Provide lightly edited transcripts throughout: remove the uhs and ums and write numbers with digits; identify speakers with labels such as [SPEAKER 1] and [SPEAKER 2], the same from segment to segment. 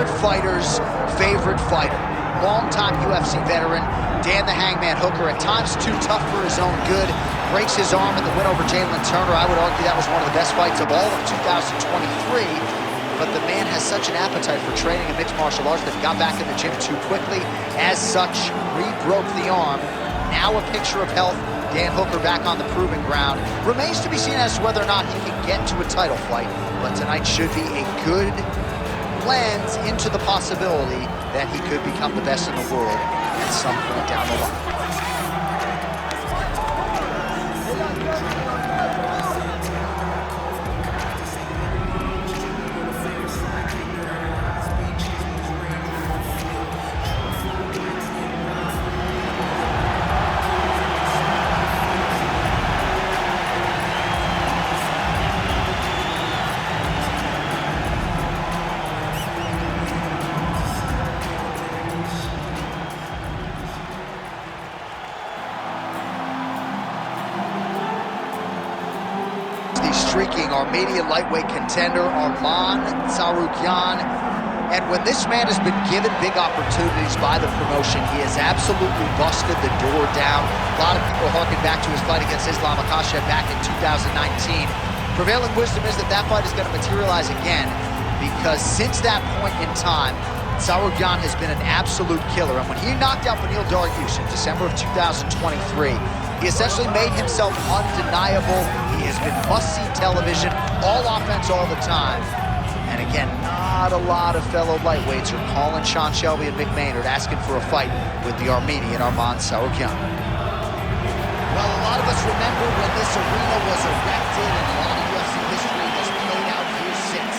[SPEAKER 1] favorite fighter's favorite fighter. Longtime UFC veteran, Dan the Hangman Hooker, at times too tough for his own good. Breaks his arm in the win over Jalen Turner. I would argue that was one of the best fights of all of 2023. But the man has such an appetite for training in mixed martial arts that he got back in the gym too quickly. As such, re-broke the arm. Now a picture of health. Dan Hooker back on the proving ground. Remains to be seen as to whether or not he can get to a title fight. But tonight should be a good lens into the possibility that he could become the best in the world at some point down the line. Streaking Armenian lightweight contender Arman Tsarukyan. And when this man has been given big opportunities by the promotion, he has absolutely busted the door down. A lot of people harken back to his fight against Islam Makhachev back in 2019. Prevailing wisdom is that that fight is going to materialize again, because since that point in time, Tsarukyan has been an absolute killer. And when he knocked out Beneil Dariush in December of 2023, he essentially made himself undeniable. He has been must-see television, all offense all the time. And again, not a lot of fellow lightweights are calling Sean Shelby and Mick Maynard asking for a fight with the Armenian Arman Tsarukyan. Well, a lot of us remember when this arena was erected, and a lot of UFC history has played out here since.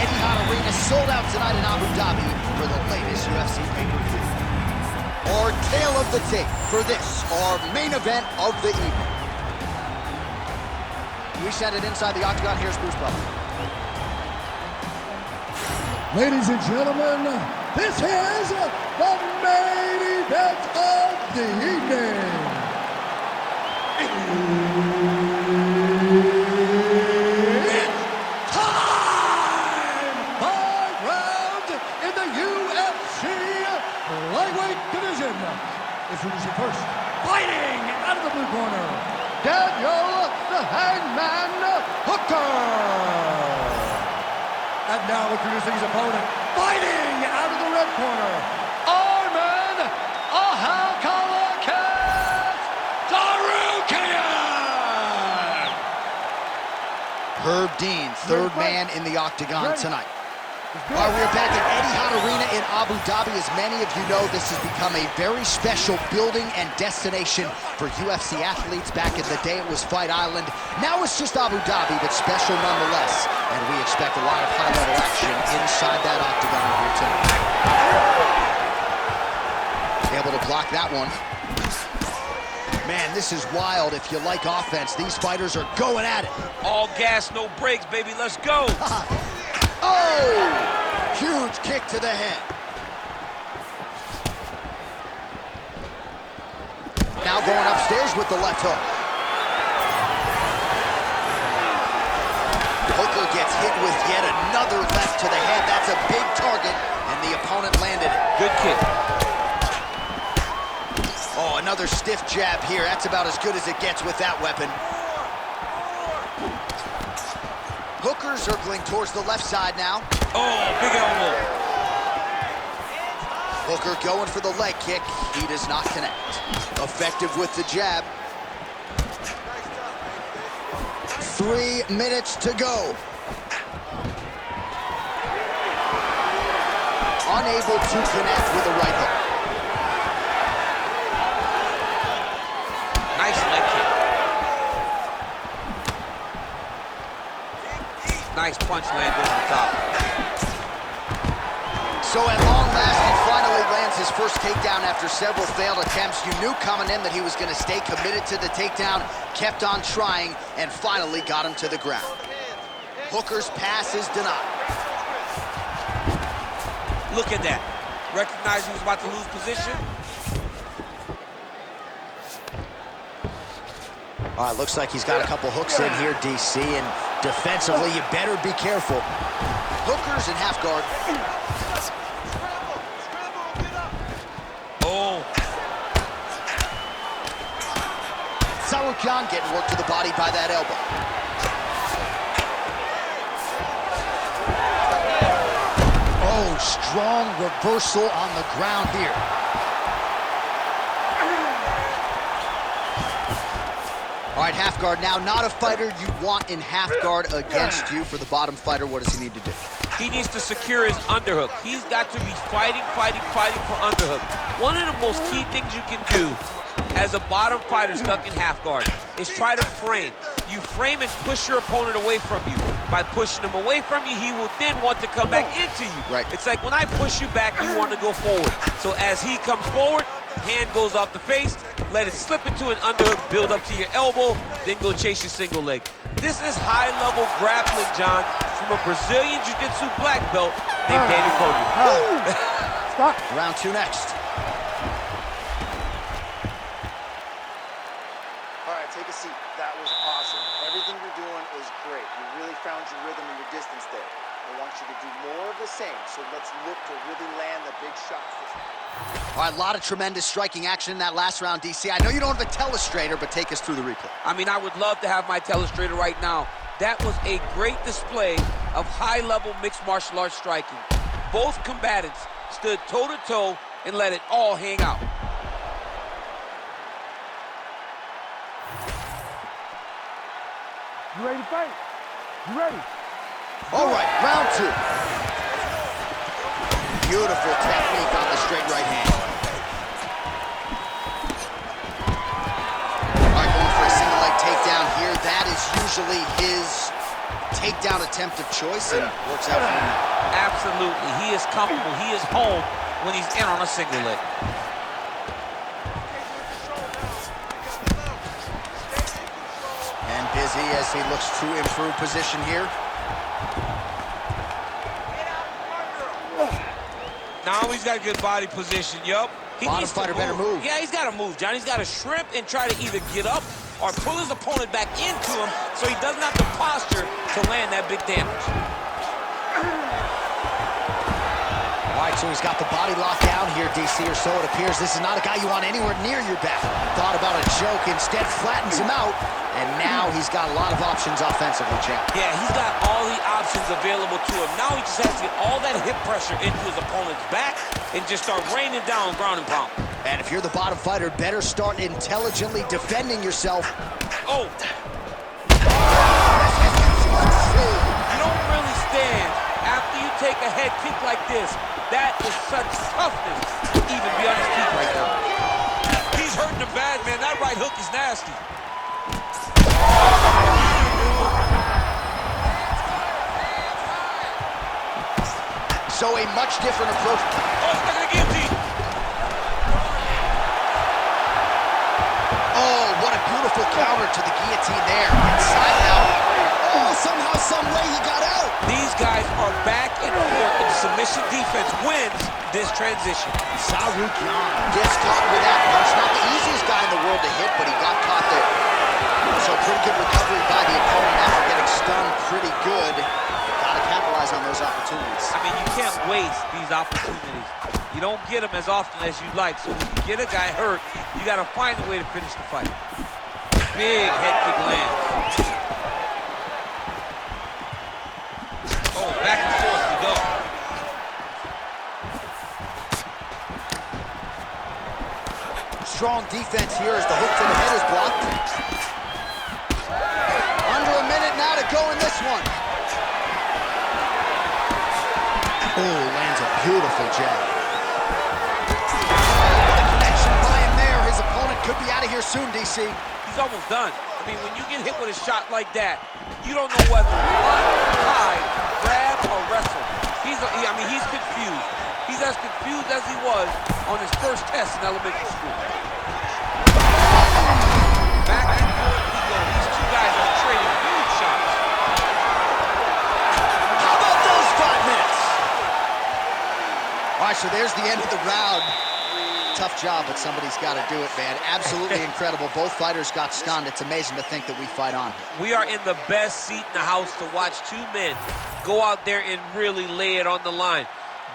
[SPEAKER 1] Etihad Arena sold out tonight in Abu Dhabi for the latest UFC pay-per-view. Our tale of the tape for this, our main event of the evening. We send it inside the octagon. Here's Bruce Butler.
[SPEAKER 2] Ladies and gentlemen, this is the main event of the evening. It's time! 5 rounds in the UFC lightweight division. Introducing first, fighting out of the blue corner, Daniel the Hangman Hooker. And now introducing his opponent, fighting out of the red corner, Arman Tsarukyan.
[SPEAKER 1] Herb Dean, third man in the octagon tonight. All right, we're back at Etihad Arena in Abu Dhabi. As many of you know, this has become a very special building and destination for UFC athletes. Back in the day, it was Fight Island. Now it's just Abu Dhabi, but special nonetheless. And we expect a lot of high-level action inside that octagon here tonight. Able to block that one. Man, this is wild. If you like offense, these fighters are going at it.
[SPEAKER 3] All gas, no brakes, baby. Let's go.
[SPEAKER 1] Oh! Huge kick to the head. Now going upstairs with the left hook. Hooker gets hit with yet another left to the head. That's a big target, and the opponent landed it.
[SPEAKER 3] Good kick.
[SPEAKER 1] Oh, another stiff jab here. That's about as good as it gets with that weapon. Hooker circling towards the left side now.
[SPEAKER 3] Oh, big elbow.
[SPEAKER 1] Hooker going for the leg kick. He does not connect. Effective with the jab. 3 minutes to go. Unable to connect with the right hook.
[SPEAKER 3] Nice leg kick. Nice punch landed on the top.
[SPEAKER 1] So at long last, he finally lands his first takedown after several failed attempts. You knew coming in that he was going to stay committed to the takedown, kept on trying, and finally got him to the ground. Hooker's pass is denied.
[SPEAKER 3] Look at that. Recognized he was about to lose position.
[SPEAKER 1] All right, looks like he's got a couple hooks in here, DC, and defensively, you better be careful. Hooker's in half guard. Tsarukyan getting worked to the body by that elbow. Oh, strong reversal on the ground here. All right, half guard now. Not a fighter you want in half guard against you. For the bottom fighter, what does he need to do?
[SPEAKER 3] He needs to secure his underhook. He's got to be fighting for underhook. One of the most key things you can do as a bottom fighter stuck in half guard is try to frame. You frame and push your opponent away from you. By pushing him away from you, he will then want to come back into you.
[SPEAKER 1] Right.
[SPEAKER 3] It's like when I push you back, you want to go forward. So as he comes forward, hand goes off the face, let it slip into an underhook, build up to your elbow, then go chase your single leg. This is high-level grappling, John, from a Brazilian Jiu-Jitsu black belt named Danny Kogan.
[SPEAKER 2] Stop.
[SPEAKER 1] Round 2 next.
[SPEAKER 4] All right, take a seat. That was awesome. Everything you're doing is great. You really found your rhythm and your distance there. I want you to do more of the same, so let's look to really land the big shots this time.
[SPEAKER 1] All right, a lot of tremendous striking action in that last round, DC. I know you don't have a telestrator, but take us through the replay.
[SPEAKER 3] I mean, I would love to have my telestrator right now. That was a great display of high-level mixed martial arts striking. Both combatants stood toe-to-toe and let it all hang out.
[SPEAKER 2] You ready to fight? You ready?
[SPEAKER 1] All right, round 2. Beautiful technique on the straight right hand. All right, going for a single leg takedown here. That is usually his takedown attempt of choice, and works out for him.
[SPEAKER 3] Absolutely. He is comfortable. He is home when he's in on a single leg.
[SPEAKER 1] And busy as he looks to improve position here.
[SPEAKER 3] Now he's got a good body position, yup.
[SPEAKER 1] Bottom fighter better move.
[SPEAKER 3] Yeah, he's got to move, John. He's got to shrimp and try to either get up or pull his opponent back into him so he doesn't have the posture to land that big damage.
[SPEAKER 1] All right, so he's got the body locked down here, DC, or so it appears. This is not a guy you want anywhere near your back. Thought about a choke, instead flattens him out, and now he's got a lot of options offensively, champ.
[SPEAKER 3] Yeah, he's got all the options available to him. Now he just has to get all that hip pressure into his opponent's back and just start raining down ground and pound.
[SPEAKER 1] And if you're the bottom fighter, better start intelligently defending yourself.
[SPEAKER 3] Oh! You don't really stand after you take a head kick like this. That is such toughness to even be on his feet right now. He's hurting him bad, man. That right hook is nasty.
[SPEAKER 1] So a much different approach.
[SPEAKER 3] Oh, he's not gonna guillotine.
[SPEAKER 1] Oh, what a beautiful counter to the guillotine there. Inside now. Oh, somehow, some way he got out.
[SPEAKER 3] These guys are back and forth, and submission defense wins this transition.
[SPEAKER 1] Tsarukyan gets caught with that punch. Not the easiest guy in the world to hit, but he got caught there. So pretty good recovery by the opponent after getting stunned pretty good. Got to capitalize on those opportunities.
[SPEAKER 3] I mean, you can't waste these opportunities. You don't get them as often as you'd like. So when you get a guy hurt, you got to find a way to finish the fight. Big head kick lands. Oh, back and forth we go.
[SPEAKER 1] Strong defense here as the hook to the head is blocked. Under a minute now to go in this one. Oh, lands a beautiful jab. What a connection by him there. His opponent could be out of here soon, DC.
[SPEAKER 3] He's almost done. I mean, when you get hit with a shot like that, you don't know whether to run, hide, grab, or wrestle. He's confused. He's as confused as he was on his first test in elementary school. Back and forth we go. These two guys are trading huge shots.
[SPEAKER 1] How about those 5 minutes? All right, so there's the end of the round. Tough job, but somebody's got to do it, man. Absolutely incredible. Both fighters got stunned. It's amazing to think that we fight on.
[SPEAKER 3] We are in the best seat in the house to watch two men go out there and really lay it on the line.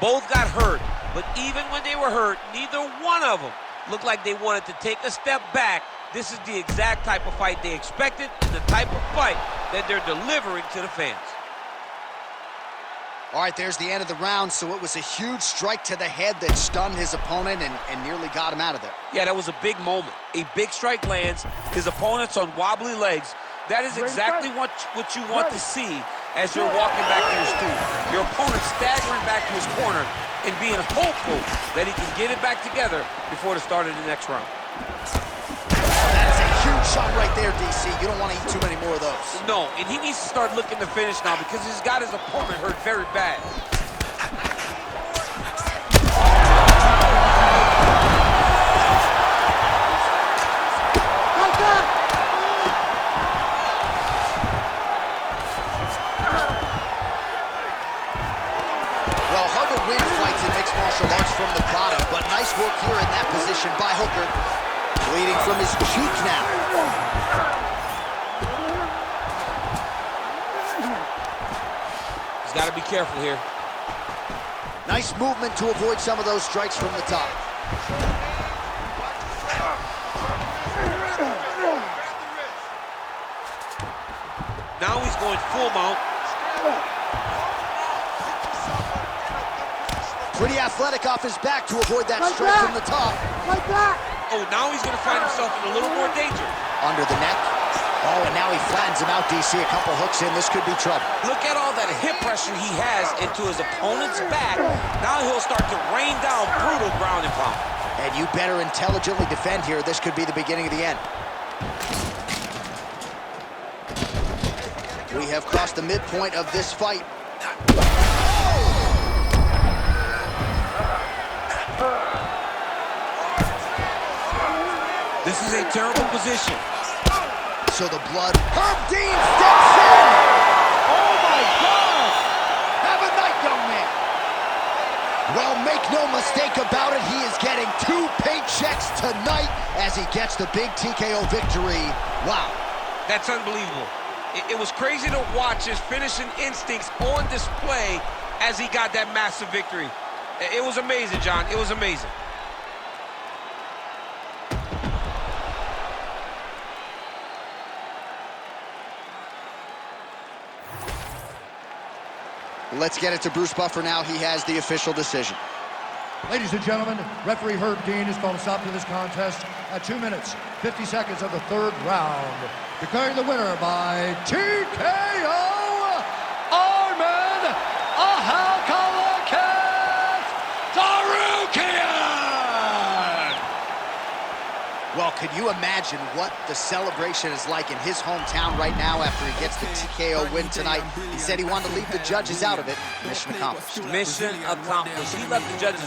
[SPEAKER 3] Both got hurt, but even when they were hurt, neither one of them looked like they wanted to take a step back This is the exact type of fight they expected and the type of fight that they're delivering to the fans.
[SPEAKER 1] All right, there's the end of the round, so it was a huge strike to the head that stunned his opponent and nearly got him out of there.
[SPEAKER 3] Yeah, that was a big moment. A big strike lands, his opponent's on wobbly legs. That is exactly what you want to see as you're walking back to your stool. Your opponent staggering back to his corner and being hopeful that he can get it back together before the start of the next round.
[SPEAKER 1] That is a huge shot right there, DC. You don't want to eat too many more of those.
[SPEAKER 3] No, and he needs to start looking to finish now because he's got his opponent hurt very bad.
[SPEAKER 1] Well, hard to win fights in mixed martial arts from the bottom, but nice work here in that position by Hooker. Bleeding from his cheek now.
[SPEAKER 3] He's got to be careful here.
[SPEAKER 1] Nice movement to avoid some of those strikes from the top.
[SPEAKER 3] Now he's going full mount.
[SPEAKER 1] Pretty athletic off his back to avoid that strike from the top.
[SPEAKER 2] Like that.
[SPEAKER 3] Oh, now he's going to find himself in a little more danger.
[SPEAKER 1] Under the neck. Oh, and now he flattens him out, DC. A couple hooks in. This could be trouble.
[SPEAKER 3] Look at all that hip pressure he has into his opponent's back. Now he'll start to rain down brutal ground and pound.
[SPEAKER 1] And you better intelligently defend here. This could be the beginning of the end. We have crossed the midpoint of this fight.
[SPEAKER 3] This is a terrible position.
[SPEAKER 1] So the blood. Herb Dean steps in! Oh my God! Have a night, young man! Well, make no mistake about it, he is getting 2 paychecks tonight as he gets the big TKO victory. Wow.
[SPEAKER 3] That's unbelievable. It was crazy to watch his finishing instincts on display as he got that massive victory. It was amazing, John. It was amazing.
[SPEAKER 1] Let's get it to Bruce Buffer now. He has the official decision.
[SPEAKER 2] Ladies and gentlemen, referee Herb Dean has called a stop to this contest at 2 minutes, 50 seconds of the 3rd round. Declaring the winner by TKO, Arman Tsarukyan!
[SPEAKER 1] Well, could you imagine what the celebration is like in his hometown right now after he gets the TKO win tonight? He said he wanted to leave the judges out of it. Mission accomplished.
[SPEAKER 3] Mission accomplished. He left the judges